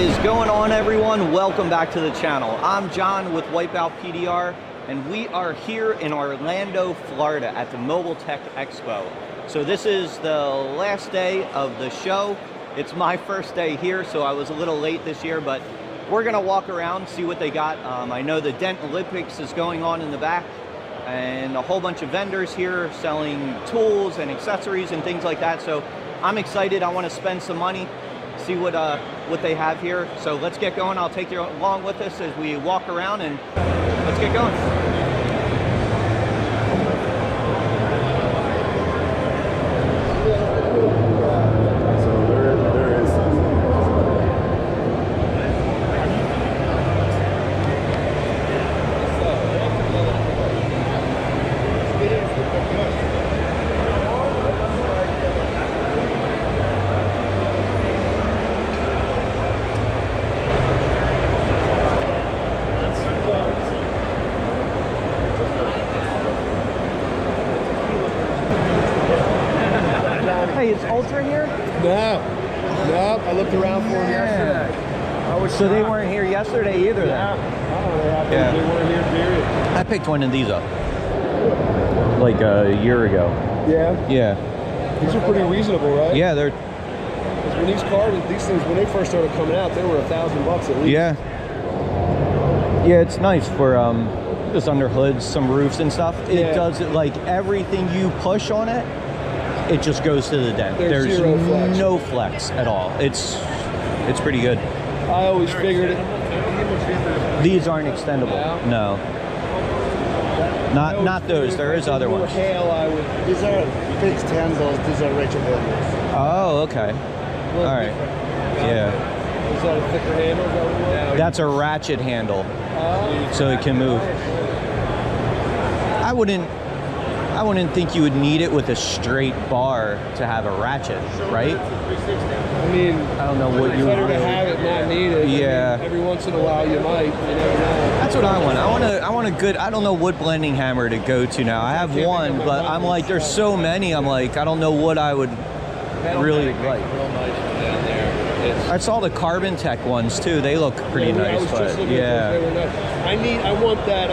is going on, everyone? Welcome back to the channel. I'm John with Wipeout P.D.R. and we are here in Orlando, Florida at the Mobile Tech Expo. So this is the last day of the show. It's my first day here, so I was a little late this year, but we're gonna walk around, see what they got. I know the Dent Olympics is going on in the back, and a whole bunch of vendors here selling tools and accessories and things like that. So I'm excited. I want to spend some money, see what they have here. So let's get going. I'll take you along with us as we walk around, and let's get going. Hey, is Ultra here? No, I looked around for them yesterday. So they weren't here yesterday either, Yeah. then? They weren't here, period. I picked one of these up like a year ago. Yeah. Yeah. These are pretty reasonable, right? Yeah, they're... Because when these things, when they first started coming out, they were $1,000 at least. Yeah. Yeah, it's nice for just under hoods, some roofs and stuff. It does it like everything you push on it, it just goes to the dent. There's zero flex. no flex at all. It's pretty good. I always figured it. These aren't extendable. No. Not those. There is other ones. These are fixed handles, these are ratchet handles. Oh, okay. All right. Yeah. Is that a thicker handle? That's a ratchet handle, so it can move. I wouldn't think you would need it with a straight bar to have a ratchet, right? I mean, I don't know what you better would to do. have it, not need it. Yeah. I mean, every once in a while you might. You never know. That's what I want. I want a good, I don't know what blending hammer to go to now. I have one, but I'm like, there's so many. I'm like, I don't know what I would really like. Real nice down there. I saw the Carbon Tech ones too. They look pretty nice, but yeah. They were nice. I want that,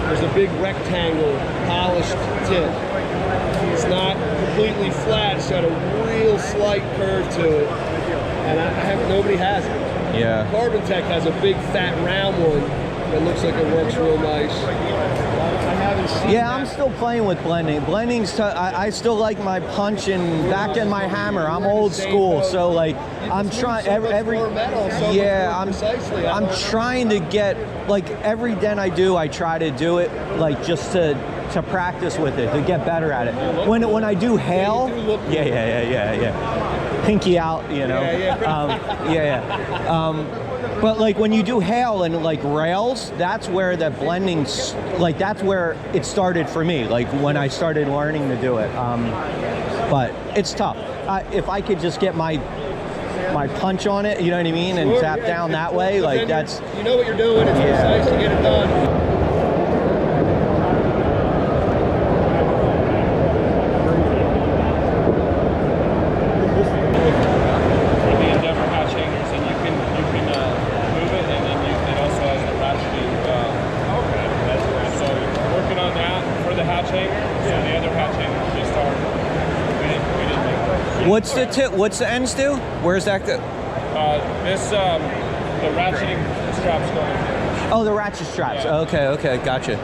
there's a big rectangle polished tip. It's not completely flat, it's got a real slight curve to it. And nobody has it. Yeah. Carbon Tech has a big fat round one that looks like it works real nice. I haven't seen Yeah, I'm still playing with blending. Blending's, I still like my punch and back in my hammer. I'm old school, so like I'm trying every yeah, I'm trying to get like every dent I do, I try to do it like just to practice with it, to get better at it. When I do hail, yeah. Pinky out, you know. But like when you do hail and like rails, that's where the blending's like, that's where it started for me, like when I started learning to do it. But it's tough. If I could just get my punch on it, you know what I mean, and tap down that way, like that's... You know what you're doing, it's nice to get it done. What's the tip? What's the ends do? Where's that go? The ratcheting straps going. Oh, the ratchet straps. Yeah. Okay, gotcha.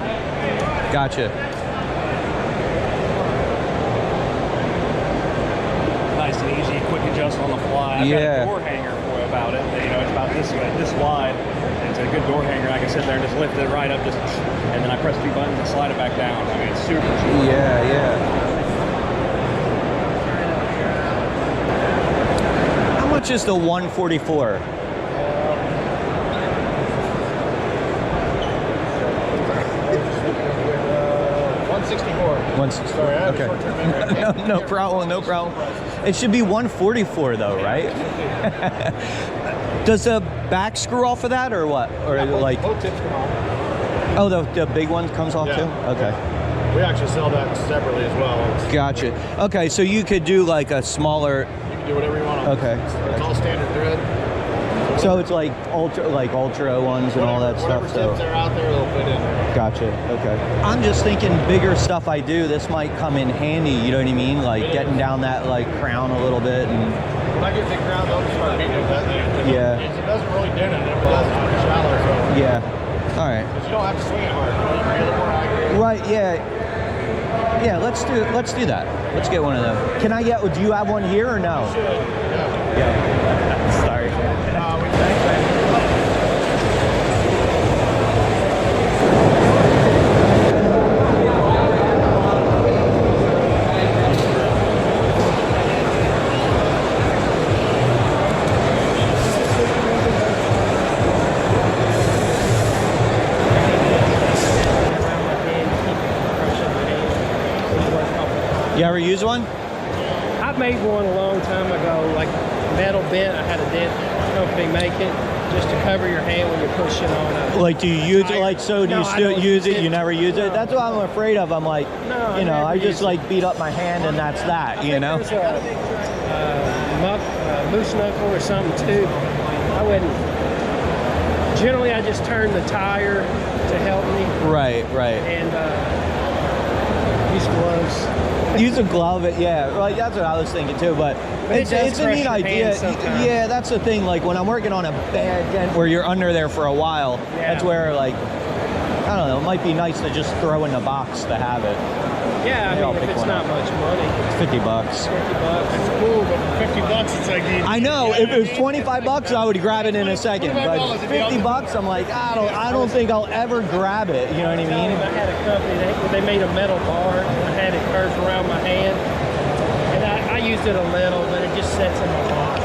Nice and easy, quick adjust on the fly. I've got a door hanger for you about it. You know, it's about this wide. It's a good door hanger. I can sit there and just lift it right up, and then I press 2 buttons and slide it back down. I mean, it's super cheap. Yeah. How much is the 144? Sorry, I have Okay. short-term memory. No problem. It should be 144 though, right? Does the back screw off of that or what? Or like Both tips come off. Oh, the big one comes off too? Okay. We actually sell that separately as well. Gotcha. Okay, so you could do like a smaller... You can do whatever you want on Okay. It's all standard thread. So it's like ultra ones and all that stuff. So tips are out there, they'll fit in there. gotcha. Okay. I'm just thinking bigger stuff I do. This might come in handy. You know what I mean? Like getting down that like crown a little bit and. When I get the ground, I'll start beating it that thing. Yeah. It doesn't really dent it. It does pretty shallow. So. Yeah. All right. But you don't have to swing it hard. You're a little more accurate. Right. Yeah. Yeah. Let's do that. Let's get one of them. Can I get? Do you have one here or no? You should. Yeah. Yeah. Sorry. We thank you. You ever use one? I made one a long time ago, like metal bent. I had a dent company make it just to cover your hand when you're pushing on a. Like, do you use it? Like, so do No, you I still don't use it? use You it. never use it? No. That's what I'm afraid of. I'm like, No, you know, I I never just use like beat up my hand and that's that. You know? There's a moose knuckle or something too. I wouldn't. Generally, I just turn the tire to help me Right. Right. and use gloves. Use a glove. Yeah. Like that's what I was thinking too. But But it it's does a crush neat your idea. hand sometimes. Yeah. That's the thing. Like when I'm working on a bad dent where you're under there for a while. Yeah. That's where like. I don't know. It might be nice to just throw in the box to have it. Yeah, Maybe I'll I mean, pick if it's one not up. much money, It's $50. $50. It's cool, but for $50, it's like I know. If it was $25, I would grab it in a second. But $25 if you $50, I'm like, I don't think I'll ever grab it. You know what I I mean? had a company, they made a metal bar, and I had it curved around my hand, and I used it a little, but it just sets in my box.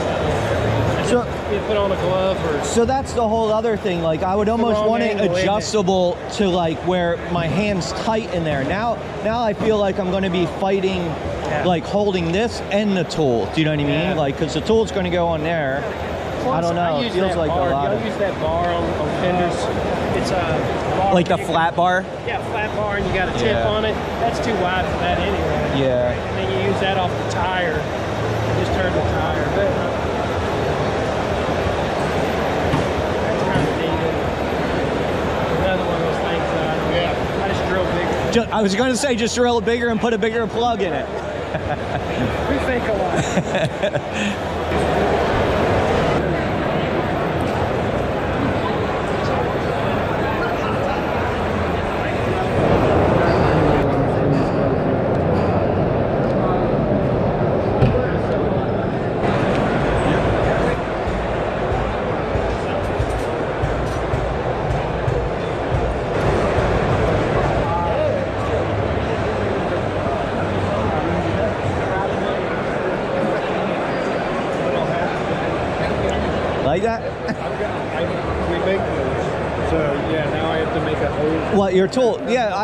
So, You put on a glove or so that's the whole other thing. Like, I would almost wrong want it angle, isn't it? adjustable to like where my hand's tight in there. Now I feel like I'm going to be fighting, like holding this and the tool. Do you know what I mean? Yeah. Like, because the tool's going to go on there. I don't know. It use feels that like bar. a lot I of use that bar on fenders. It's a bar like the you flat bar. Yeah, flat bar, and you got a tip Yeah. on it. That's too wide for that anyway. Yeah. And then you use that off the tire. Just turn the tire. But that's kind of neat. Another one of those things that I just drill bigger. I was going to say just drill it bigger and put a bigger plug in it. We think a lot. Like that? we make those. So yeah, now I have to make a hose. What your tool? Yeah,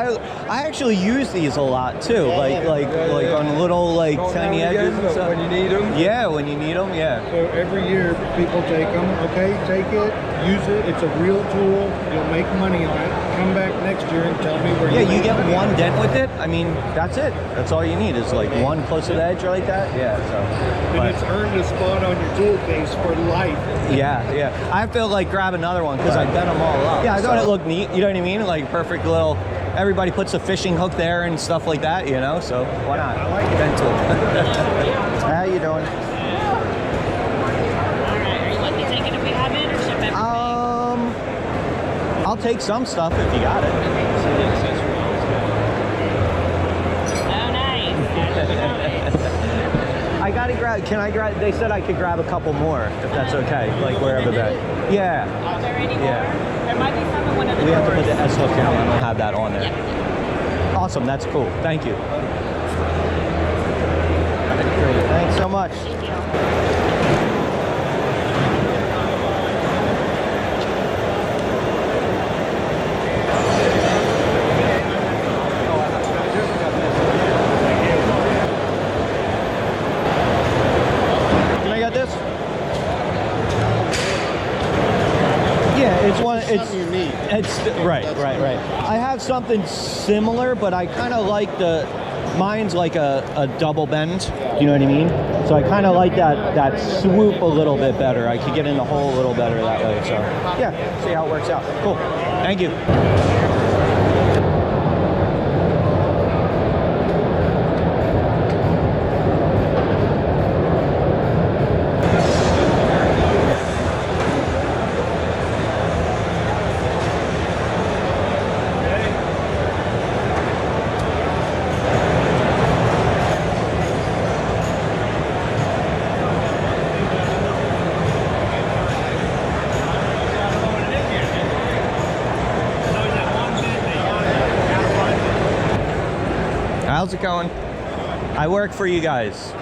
I actually use these a lot too. Like on little like tiny edges and stuff. When you need them. Yeah, when you need them. Yeah. So every year people take them. Okay, take it, use it. It's a real tool. You'll make money on it. Come back next year and tell me where Yeah, you you made get money. one dent with it. I mean, that's it. That's all you need is like one close to the edge like that. Yeah. So. And but- it's earned a spot on your tool case for life. Yeah. I have to like grab another one because I bent them all up. Yeah, I thought it looked neat. You know what I mean? Like perfect little. Everybody puts a fishing hook there and stuff like that. You know, so why not? I like bent tool. How you doing? Are you looking to take it if we have it or ship it? I'll take some stuff if you got it. Oh, nice. I gotta grab. Can I grab? They said I could grab a couple more if that's okay. Like wherever that. Yeah. Are there any more? Yeah. There might be some in one of the We have to put drawers. the S hook in. I don't have that on there. Awesome. That's cool. Thank you. Great. Thanks so much. Thank you. Can I get this? Yeah, it's one. It's Something you need. It's right. I have something similar, but I kind of like the mine's like a double bend. You know what I mean? So I kind of like that swoop a little bit better. I could get in the hole a little better that way. So yeah, see how it works out. Cool. Thank you. How's it going? I work for you guys.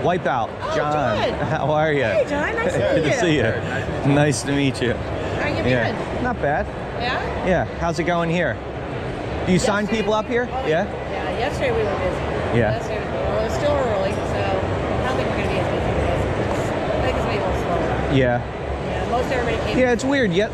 Wipeout. John. John. How are you? Hey, John. Nice to meet Good you. to see you. Nice to meet you. How you been? Yeah. Not bad. Yeah? Yeah. How's it going here? Do you sign Yesterday people up here? oh, Yeah? Yeah, yesterday we were busy. Yeah. Yesterday we were busy. Well, it was still early, so I don't think we're going to be as busy today. I think it's going to be a little slower. Yeah. Yeah, most everybody came. Yeah, it's weird. Yet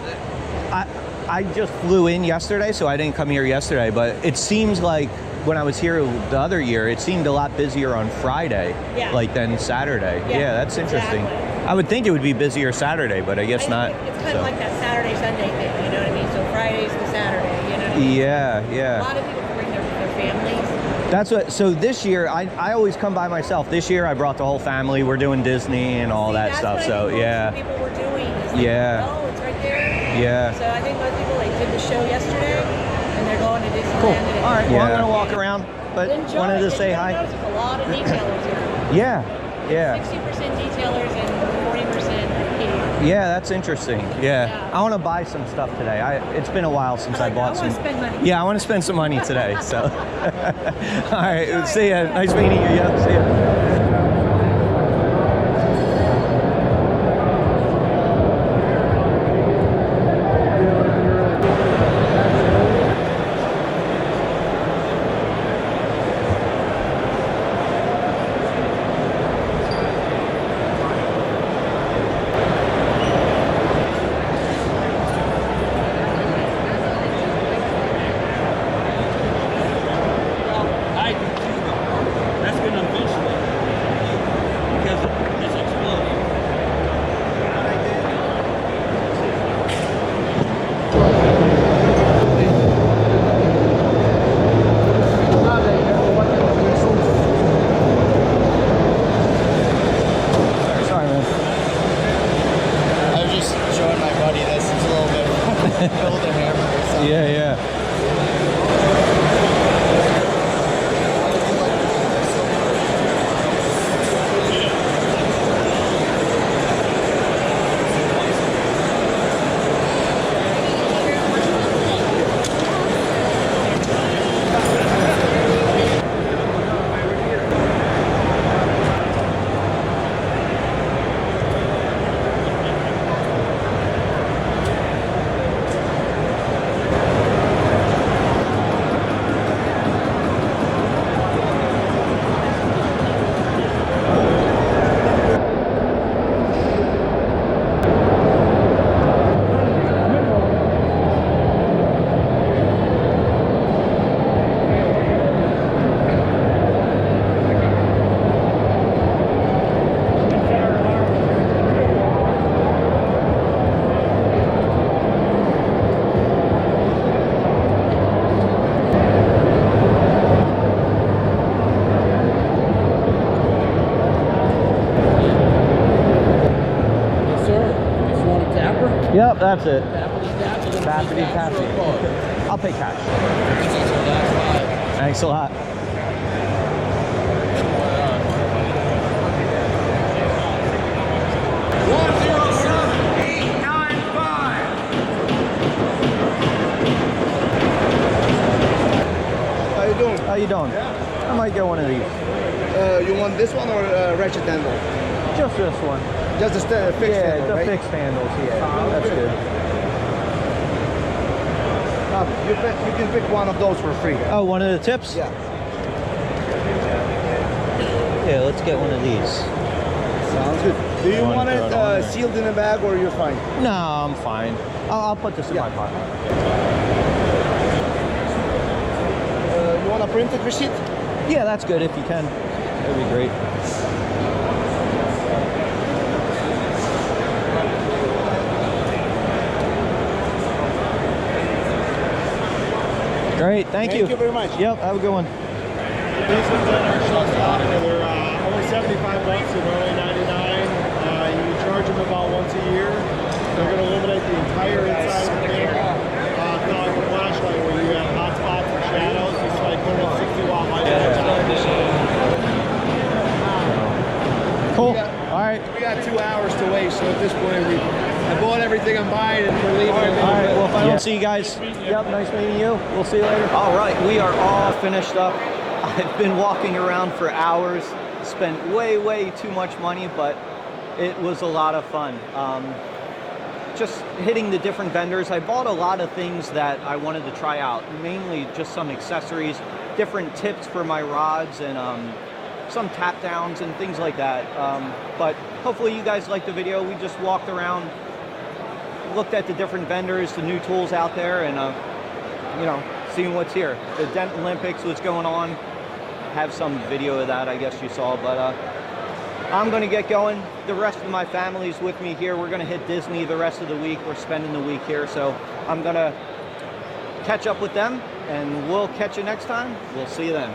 I just flew in yesterday, so I didn't come here yesterday, but it seems like when I was here the other year, it seemed a lot busier on Friday, Yeah. like than Saturday. Yeah, that's interesting. exactly. I would think it would be busier Saturday, but I guess I not. think it's kind so. of like that Saturday, Sunday thing, you know what I mean? So Fridays to Saturday, you know what I mean? Yeah, A yeah. lot of people bring their families. That's what. So this year, I always come by myself. This year, I brought the whole family. We're doing Disney and all See, that that's stuff. what I So think most yeah, people were doing. Is like, Yeah. Oh, it's right there. yeah. So I think most people like did the show yesterday, and they're going to Disneyland. Cool. And All right. Well, I'm Yeah. gonna walk around, but Enjoy. wanted to And say you'll hi. notice a lot of detailers here. Yeah, yeah. 60% detailers and 40% P.D.R. Yeah, that's interesting. Yeah, Yeah. I want to buy some stuff today. It's been a while since I bought I some. want to spend money. Yeah, I want to spend some money today. So, all right, see ya. Nice meeting you. Yeah, see ya. I do too, though. That's going to eventually, because it's exploding. Sorry, man. I was just showing my buddy this. It's a little bit older hammer. So. Yeah, yeah. Yes, sir. If you want a tapper, Yep, that's it. tappity Tappity. I'll pay cash. Thanks a lot. How you doing? How you doing? I might get one of these. You want this one or ratchet handle? Just this one. Just the fixed Yeah, handle, the right? fixed handles. Yeah, that's good. You can pick one of those for free. Oh, one of the tips? Yeah. Yeah, let's get one of these. Sounds good. Do you Wanna want it throw it on there? sealed in a bag or you're fine? No, I'm fine. I'll put this in my pocket. You want a printed receipt? Yeah, that's good if you can. That'd be great. Great, thank you. Thank you very much. Yep, have a good one. These ones that are shut stock, they're only 75 bucks, so they're only 99. You charge them about once a year. They're going to illuminate the entire inside of the camera. Kind of like a flashlight where you have hot spots and shadows. It's like putting a 60-watt light Cool. All right. We got 2 hours to waste, so at this point, I bought everything I'm buying and we're leaving. All right, well, if I don't see you guys, yep, nice meeting you. We'll see you later. All right, we are all finished up. I've been walking around for hours, spent way too much money, but it was a lot of fun. Just hitting the different vendors. I bought a lot of things that I wanted to try out, mainly just some accessories, different tips for my rods, and some tap downs and things like that. But hopefully you guys liked the video. We just walked around, looked at the different vendors, the new tools out there, and you know, seeing what's here. The Dent Olympics was going on. Have some video of that, I guess you saw, but I'm gonna get going. The rest of my family's with me here. We're gonna hit Disney the rest of the week. We're spending the week here, so I'm gonna catch up with them, and we'll catch you next time. We'll see you then.